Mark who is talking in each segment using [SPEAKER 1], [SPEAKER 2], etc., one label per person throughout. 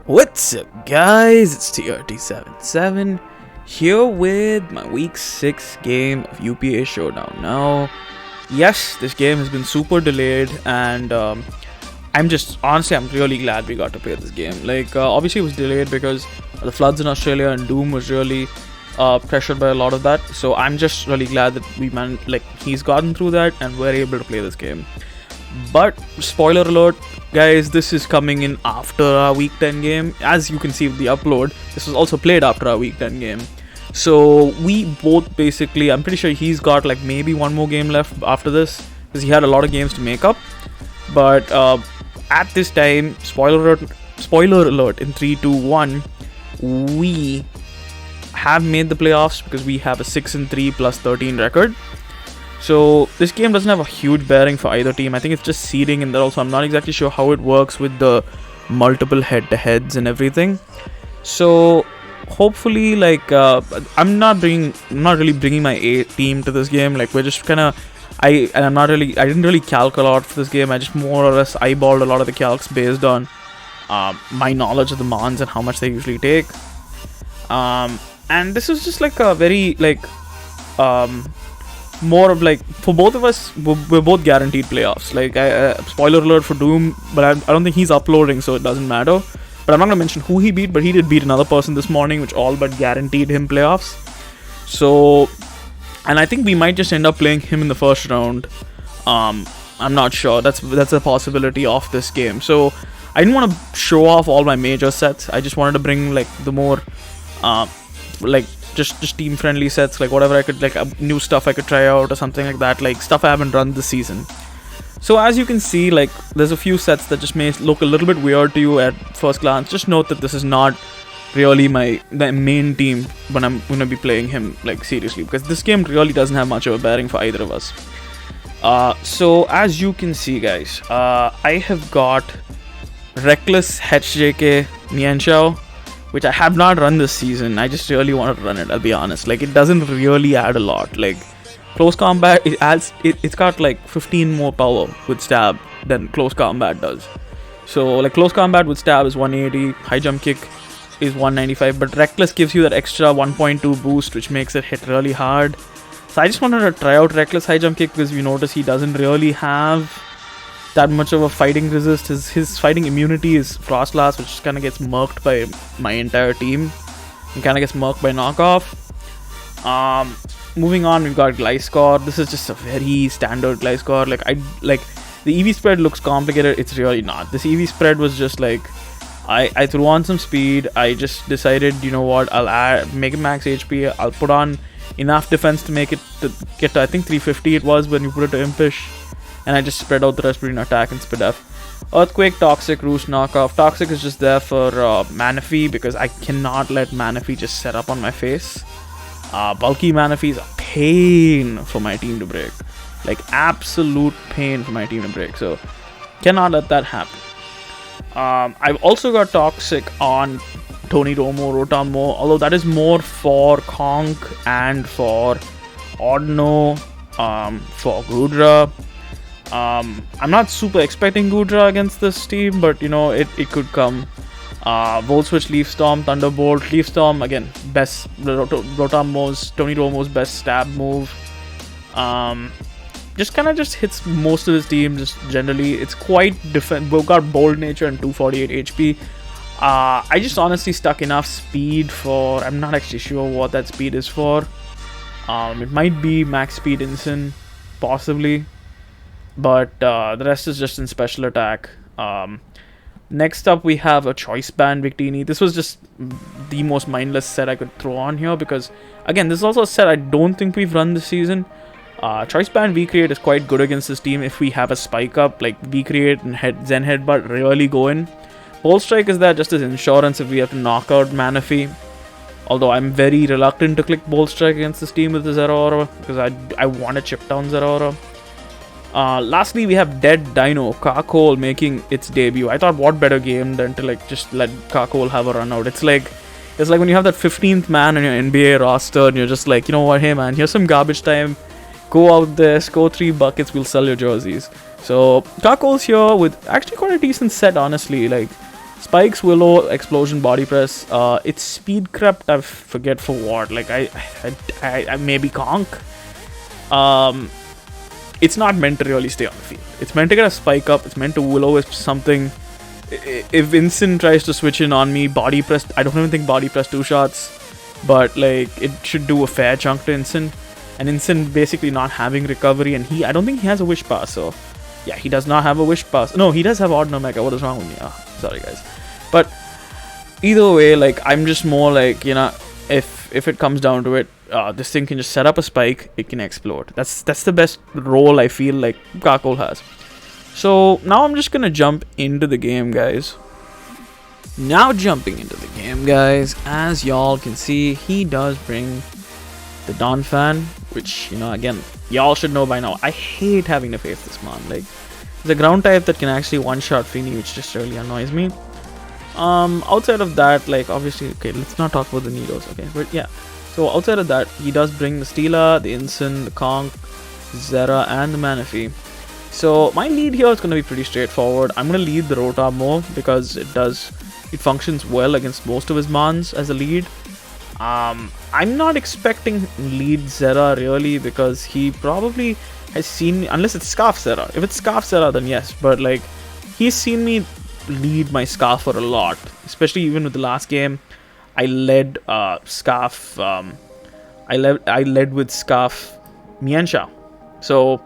[SPEAKER 1] What's up, guys? It's TRT77 here with my week 6 game of UPA Showdown. Now, yes, this game has been super delayed, and I'm really glad we got to play this game. Obviously, it was delayed because of the floods in Australia, and Doom was really pressured by a lot of that. So I'm just really glad that he's gotten through that, and we're able to play this game. But spoiler alert, guys, this is coming in after our week 10 game. As you can see with the upload, this was also played after our week 10 game. So we both basically, I'm pretty sure he's got like maybe one more game left after this, because he had a lot of games to make up. But at this time, spoiler alert, in 3, 2, 1, we have made the playoffs because we have a 6-3 plus 13 record. So this game doesn't have a huge bearing for either team. I think it's just seeding, and also I'm not exactly sure how it works with the multiple head-to-heads and everything. So hopefully, I'm not really bringing my A team to this game. Like, we're just kind of, I didn't really calc a lot for this game. I just more or less eyeballed a lot of the calcs based on my knowledge of the mons and how much they usually take. And this is just like a very more of like, for both of us, we're both guaranteed playoffs. Spoiler alert for Doom, but I don't think he's uploading, so it doesn't matter. But I'm not gonna mention who he beat, but he did beat another person this morning, which all but guaranteed him playoffs. So, and I think we might just end up playing him in the first round. I'm not sure. That's a possibility of this game. So I didn't want to show off all my major sets. I just wanted to bring like the more just team friendly sets, like whatever I could, like new stuff I could try out or something like that, like stuff I haven't run this season. So as you can see, like there's a few sets that just may look a little bit weird to you at first glance. Just note that this is not really the main team when I'm gonna be playing him like seriously, because this game really doesn't have much of a bearing for either of us. So as you can see, guys, I have got Reckless HJK Nianxiao, which I have not run this season. I just really want to run it, I'll be honest. Like, it doesn't really add a lot. Like, close combat, it's got like 15 more power with stab than close combat does. So like, close combat with stab is 180, high jump kick is 195, but Reckless gives you that extra 1.2 boost, which makes it hit really hard. So I just wanted to try out Reckless high jump kick because you notice he doesn't really have that much of a fighting resist. His fighting immunity is Frost Blast, which kind of gets murked by my entire team and kind of gets murked by knockoff. Moving on, we've got Gliscor. This is just a very standard Gliscor. The EV spread looks complicated. It's really not. This EV spread was just like, I threw on some speed. I just decided, you know what, I'll make it max HP. I'll put on enough defense to make it to get to, I think 350 it was when you put it to Impish. And I just spread out the rest between attack and speed F. Earthquake, Toxic, Roost, Knockoff. Toxic is just there for Manaphy, because I cannot let Manaphy just set up on my face. Bulky Manaphy is a pain for my team to break. Like, absolute pain for my team to break. So, cannot let that happen. I've also got Toxic on Tony Romo, Rotom-Mo, although that is more for Conk and for Ordno, for Goodra. I'm not super expecting Goodra against this team, but you know, it could come. Volt Switch, Leaf Storm, Thunderbolt. Leaf Storm, again, best Rotom-Mo's, Tony Romo's best stab move. Just hits most of his team, just generally. It's quite different. We've got Bold Nature and 248 HP. I just honestly stuck enough speed for, I'm not actually sure what that speed is for. It might be max speed Incin, possibly. But the rest is just in special attack. Next up, we have a Choice Band Victini. This was just the most mindless set I could throw on here, because, again, this is also a set I don't think we've run this season. Choice Band V-Create is quite good against this team if we have a spike up, like V-Create and Zen Headbutt really go in. Pole Strike is there just as insurance if we have to knock out Manaphy. Although I'm very reluctant to click Bolt Strike against this team with the Zeraora, because I want to chip down Zeraora. Lastly, we have Dead Dino, Carkol making its debut. I thought, what better game than to like just let Carkol have a run out. It's like when you have that 15th man on your NBA roster and you're just like, you know what, hey man, here's some garbage time. Go out there, score 3 buckets, we'll sell your jerseys. So Carkol's here with actually quite a decent set, honestly. Like, Spikes, Willow, Explosion, Body Press. It's Speed Crept. I forget for what. Like I maybe Conk. It's not meant to really stay on the field. It's meant to get a spike up. It's meant to Will-O-Wisp something. If Vincent tries to switch in on me, Body Press. I don't even think Body Press 2 shots, but like it should do a fair chunk to Incin. And Incin basically not having recovery, and I don't think he has a Wish Pass. So yeah, he does not have a Wish Pass. No, he does have Odd Omega. What is wrong with me? Sorry guys. But either way, like I'm just more like, you know, if it comes down to it, this thing can just set up a spike, it can explode. That's the best role I feel like Carkol has. So now I'm just gonna jump into the game, guys. Now jumping into the game, guys, as y'all can see, he does bring the Dawn Fan, which, you know, again, y'all should know by now, I hate having to face this man. Like, the ground type that can actually one-shot Feeny, which just really annoys me. Outside of that, like, obviously, okay, let's not talk about the Nidos, okay, but yeah. So outside of that, he does bring the Steela, the Incin, the Conk, Zera, and the Manaphy. So my lead here is going to be pretty straightforward. I'm going to lead the Rotom more because it functions well against most of his mons as a lead. I'm not expecting lead Zera really because he probably has seen me, unless it's Scarf Zera. If it's Scarf Zera, then yes, but like he's seen me lead my Scarfer a lot, especially even with the last game. I led Scarf. I led with Scarf Mienshao. So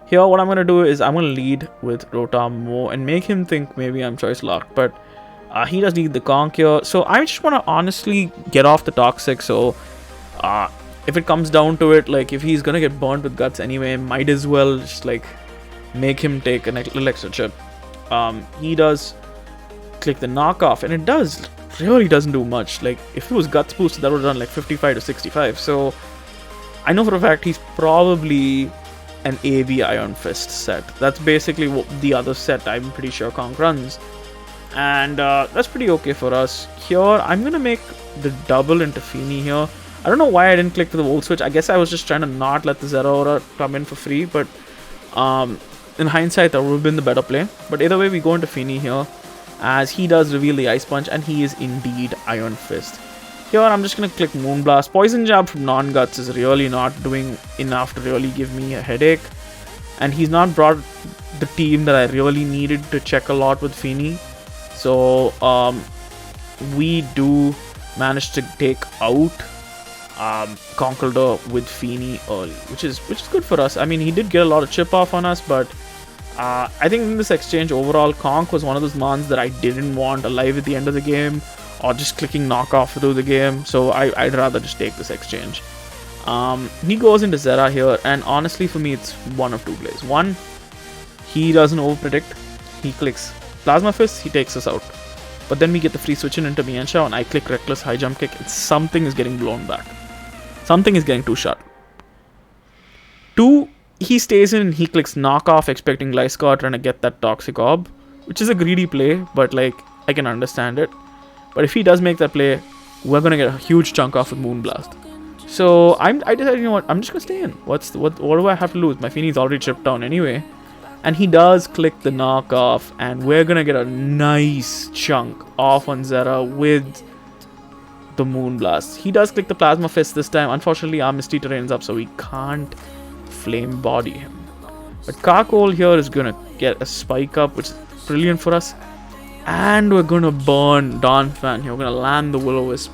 [SPEAKER 1] here, what I'm gonna do is I'm gonna lead with Rotom more and make him think maybe I'm choice locked, but he does need the Conk here. So I just want to honestly get off the Toxic. So if it comes down to it, like if he's gonna get burnt with Guts anyway, might as well just like make him take a little extra chip. He does click the knockoff, and it really doesn't do much. Like if it was Guts boosted, that would have done like 55 to 65. So I know for a fact he's probably an AV Iron Fist set. That's basically the other set I'm pretty sure Conk runs, and that's pretty okay for us. Here I'm gonna make the double into Feeny here. I don't know why I didn't click for the Volt Switch. I guess I was just trying to not let the Zera Aura come in for free, but in hindsight that would have been the better play. But either way, we go into Feeny here as he does reveal the Ice Punch, and he is indeed Iron Fist. Here I'm just going to click Moonblast. Poison Jab from Non-Guts is really not doing enough to really give me a headache. And he's not brought the team that I really needed to check a lot with Feeny. So we do manage to take out Conkeldurr with Feeny early, which is good for us. I mean, he did get a lot of chip off on us, but I think in this exchange overall, Conk was one of those mons that I didn't want alive at the end of the game, or just clicking knockoff through the game. So I'd rather just take this exchange. He goes into Zera here, and honestly for me it's one of two plays. One, he doesn't overpredict. He clicks Plasma Fist, he takes us out. But then we get the free switch in into Mienshao, and I click Reckless High Jump Kick, and something is getting blown back. Something is getting two-shot. Two, he stays in and he clicks Knockoff, expecting Gliscor, trying to get that Toxic Orb, which is a greedy play, but like I can understand it. But if he does make that play, we're gonna get a huge chunk off with Moonblast. So I decided, you know what, I'm just gonna stay in. What do I have to lose? My Feeny's already chipped down anyway. And he does click the knockoff, and we're gonna get a nice chunk off on Zera with the Moonblast. He does click the Plasma Fist this time. Unfortunately, our Misty Terrain's up, so we can't Flame Body him. But Carkol here is gonna get a spike up, which is brilliant for us. And we're gonna burn Dawn Fan here. We're gonna land the Will-O-Wisp.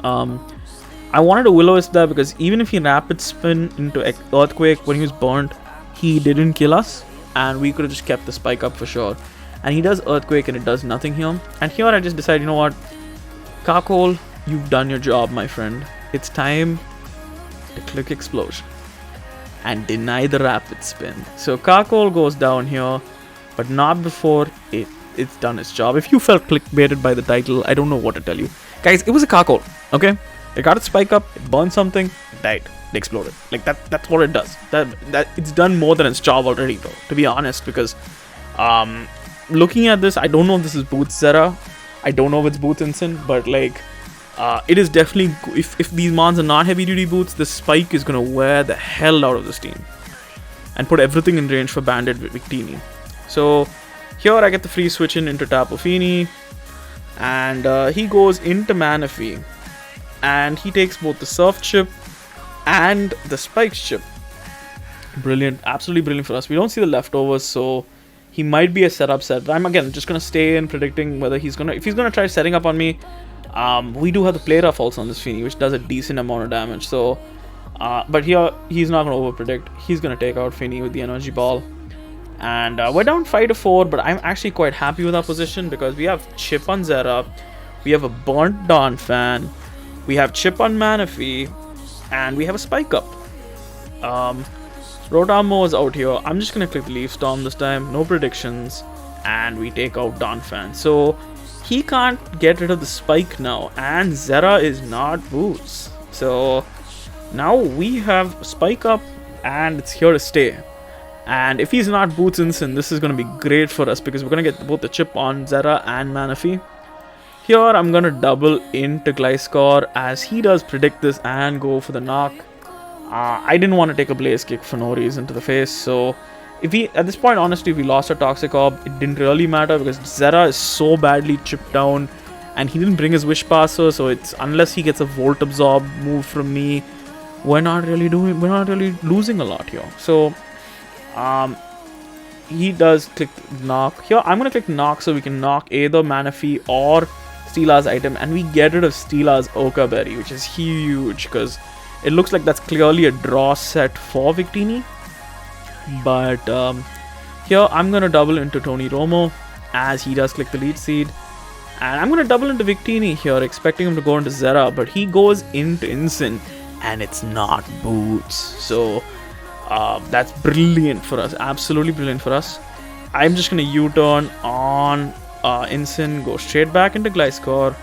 [SPEAKER 1] I wanted a Will-O-Wisp there because even if he Rapid Spin into Earthquake when he was burnt, he didn't kill us, and we could have just kept the spike up for sure. And he does Earthquake, and it does nothing here. And here I just decided, you know what, Carkol, you've done your job, my friend. It's time to click Explosion and deny the Rapid Spin. So Carkol goes down here, but not before it's done its job. If you felt clickbaited by the title, I don't know what to tell you. Guys, it was a Carkol, okay? It got its spike up, it burned something, it died. It exploded. Like that's what it does. That it's done more than its job already, though, to be honest, because looking at this, I don't know if this is Boots Zera. I don't know if it's Boots Incin, but like it is definitely, if these mons are not heavy duty boots, the spike is gonna wear the hell out of this team and put everything in range for Bandit Victini. So here I get the free switch in into Tapu Fini. And he goes into Manaphy, and he takes both the Surf chip and the Spike chip. Brilliant, absolutely brilliant for us. We don't see the leftovers, so he might be a setup set. But I'm again just gonna stay in predicting whether if he's gonna try setting up on me. We do have the play rough also on this Feeny, which does a decent amount of damage. So, but here he's not gonna over predict. He's gonna take out Feeny with the energy ball. And we're down 5-4, but I'm actually quite happy with our position because we have chip on Zera, we have a burnt Dawn Fan, we have chip on Manaphy, and we have a Spike up. Rotom is out here. I'm just gonna click the Leaf Storm this time, no predictions, and we take out Dawn Fan. So he can't get rid of the Spike now, and Zera is not Boots. So now we have Spike up, and it's here to stay. And if he's not Boots Instant, this is going to be great for us because we're going to get both the chip on Zera and Manaphy. Here, I'm going to double into Gliscor as he does predict this and go for the knock. I didn't want to take a Blaze Kick for no reason to the face. So, at this point, honestly, if we lost a Toxic Orb, it didn't really matter because Zera is so badly chipped down and he didn't bring his Wish Passer. So, it's unless he gets a Volt Absorb move from me, we're not really losing a lot here. So, he does click knock. Here, I'm going to click knock so we can knock either Manaphy or Steela's item. And we get rid of Steela's Oka Berry, which is huge because it looks like that's clearly a draw set for Victini. But here, I'm going to double into Tony Romo as he does click the Leech Seed. And I'm going to double into Victini here, expecting him to go into Zera. But he goes into Incin, and it's not Boots. So that's brilliant for us. Absolutely brilliant for us. I'm just going to U-turn on Incin, go straight back into Gliscor.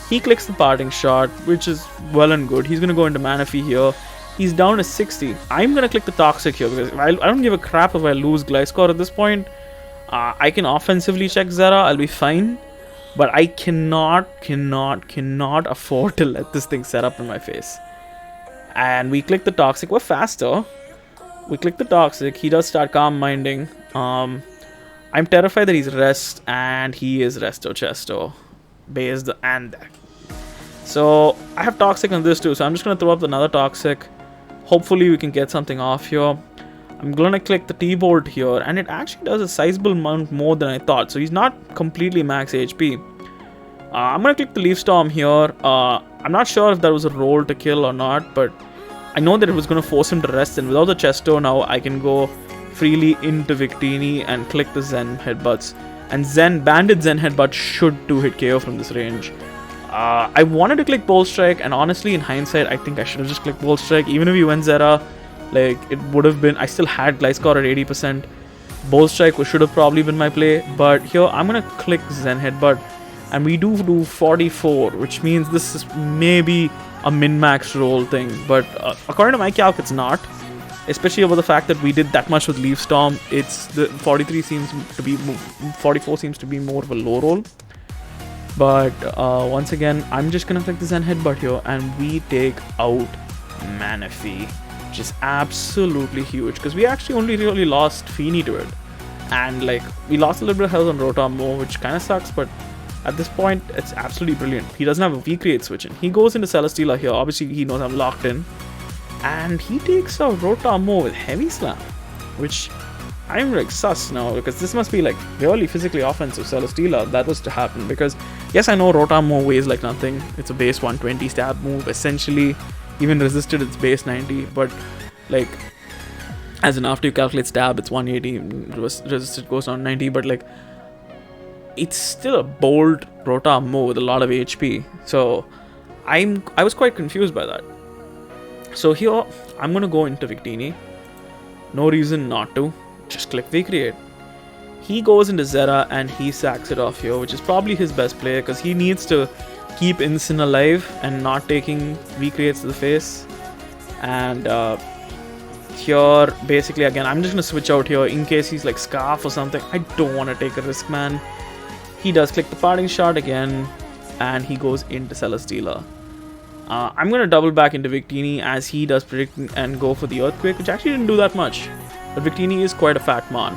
[SPEAKER 1] He clicks the Parting Shot, which is well and good. He's going to go into Manaphy here. He's down to 60. I'm going to click the Toxic here because I don't give a crap if I lose Gliscor at this point. I can offensively check Zera. I'll be fine. But I cannot afford to let this thing set up in my face. And we click the Toxic. We're faster. We click the Toxic. He does start Calm Minding. I'm terrified that he's Rest, and he is Resto Chesto. Based and that. So I have Toxic on this too, so I'm just going to throw up another Toxic. Hopefully we can get something off here. I'm going to click the T-Bolt here, and it actually does a sizable amount more than I thought. So he's not completely max HP. I'm going to click the Leaf Storm here. I'm not sure if that was a roll to kill or not, but I know that it was going to force him to rest, and without the Chesto now, I can go freely into Victini and click the Zen Headbutts. And Banded Zen Headbutt should 2-hit KO from this range. I wanted to click Bolt Strike, and honestly, in hindsight, I think I should have just clicked Bolt Strike. Even if he went Zera, like, it would have been... I still had Gliscor at 80%. Bolt Strike should have probably been my play. But here, I'm going to click Zen Headbutt. And we do 44, which means this is maybe a min-max roll thing. But according to my calc, it's not. Especially over the fact that we did that much with Leaf Storm. It's the 44 seems to be more of a low roll. But once again, I'm just gonna click the Zen Headbutt here, and we take out Manaphy, which is absolutely huge because we actually only really lost Feeny to it, and like we lost a little bit of health on Rotom, which kind of sucks. But at this point, it's absolutely brilliant. He doesn't have a V-Create switch in. He goes into Celesteela here. Obviously, he knows I'm locked in. And he takes out Rotom with Heavy Slam, which I'm like sus now because this must be like really physically offensive Celesteela if that was to happen. Because yes, I know Rotom weighs like nothing. It's a base 120 stab move essentially. Even resisted its base 90, but like as in after you calculate stab, it's 180. Resisted goes down 90, but like it's still a bold Rotom with a lot of HP. So I was quite confused by that. So here, I'm going to go into Victini. No reason not to. Just click V-Create. He goes into Zera and he sacks it off here, which is probably his best play because he needs to keep Incin alive and not taking V-Creates to the face. And here, basically, again, I'm just going to switch out here in case he's like Scarf or something. I don't want to take a risk, man. He does click the Parting Shot again, and he goes into Celesteela. I'm going to double back into Victini as he does predict and go for the Earthquake, which actually didn't do that much. But Victini is quite a fat mon.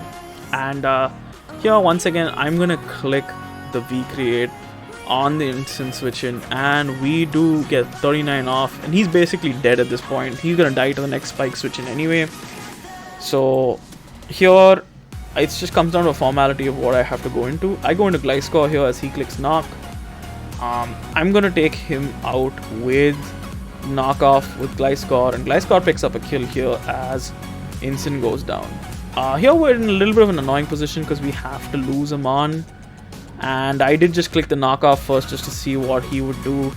[SPEAKER 1] And here, once again, I'm going to click the V-Create on the instant switch in, and we do get 39 off, and he's basically dead at this point. He's gonna die to the next spike switch in anyway. So here it just comes down to a formality of what I have to go into. I go into Gliscor here as he clicks knock. I'm gonna take him out with knockoff with Gliscor, and Gliscor picks up a kill here as Instant goes down. Here we're in a little bit of an annoying position because we have to lose him on, and I did just click the knockoff first just to see what he would do.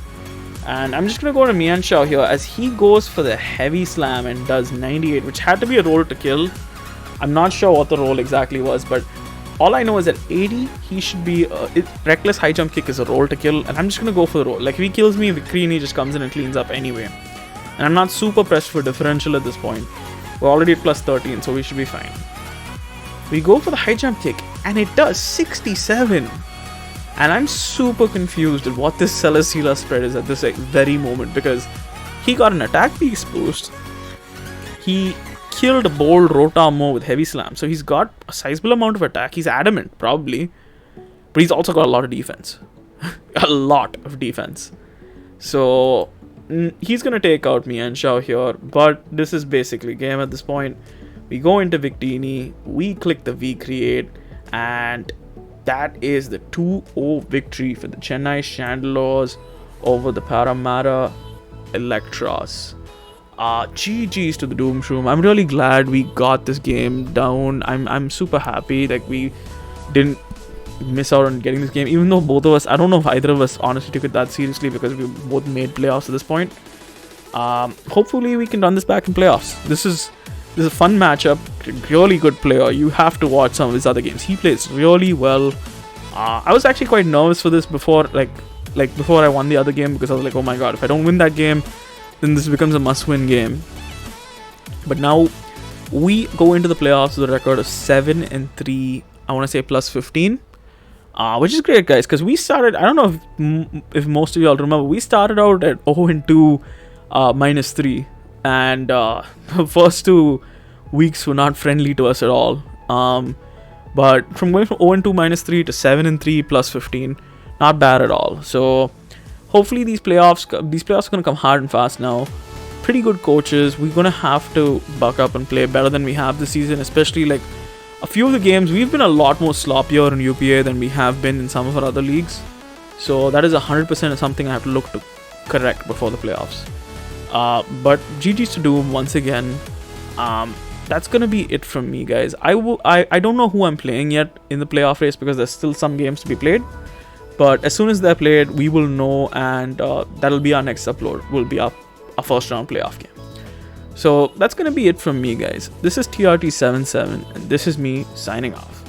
[SPEAKER 1] And I'm just gonna go to Mianshao here as he goes for the heavy slam and does 98, which had to be a roll to kill. I'm not sure what the roll exactly was, but all I know is at 80, he should be... reckless high jump kick is a roll to kill, and I'm just gonna go for the roll. Like, if he kills me, Vicrini just comes in and cleans up anyway. And I'm not super pressed for differential at this point. We're already at plus 13, so we should be fine. We go for the high jump kick, and it does 67. And I'm super confused at what this Celesteela spread is at this very moment, because he got an attack piece boost. He killed a bold Rotamo with heavy slam, so he's got a sizable amount of attack. He's adamant, probably, but he's also got a lot of defense. A lot of defense. So he's gonna take out Mianshao here, but this is basically game at this point. We go into Victini, we click the V create, and that is the 2-0 victory for the Chennai Chandelures over the Parramatta Eelektross. GG's to the DoomShroom. I'm really glad we got this game down. I'm super happy that we didn't miss out on getting this game, even though both of us, I don't know if either of us honestly took it that seriously because we both made playoffs at this point. Hopefully we can run this back in playoffs. This is a fun matchup. Really good player. You have to watch some of his other games. He plays really well. I was actually quite nervous for this before, like before I won the other game, because I was like, oh my god, if I don't win that game, then this becomes a must-win game. But now we go into the playoffs with a record of 7-3. I want to say plus 15, which is great, guys, because we started. I don't know if most of y'all remember, we started out at 0-2, -3, and the first 2 weeks were not friendly to us at all. But from going from 0-2 -3 to 7-3 plus 15, not bad at all. So hopefully these playoffs are gonna come hard and fast now. Pretty good coaches. We're gonna have to buck up and play better than we have this season, especially like a few of the games. We've been a lot more sloppier in UPA than we have been in some of our other leagues. So that is 100% something I have to look to correct before the playoffs. But GG's to Doom once again. That's gonna be it from me, guys. I don't know who I'm playing yet in the playoff race because there's still some games to be played. But as soon as they're played, we will know, and that'll be our next upload. Will be our first round playoff game. So that's gonna be it from me, guys. This is TRT77, and this is me signing off.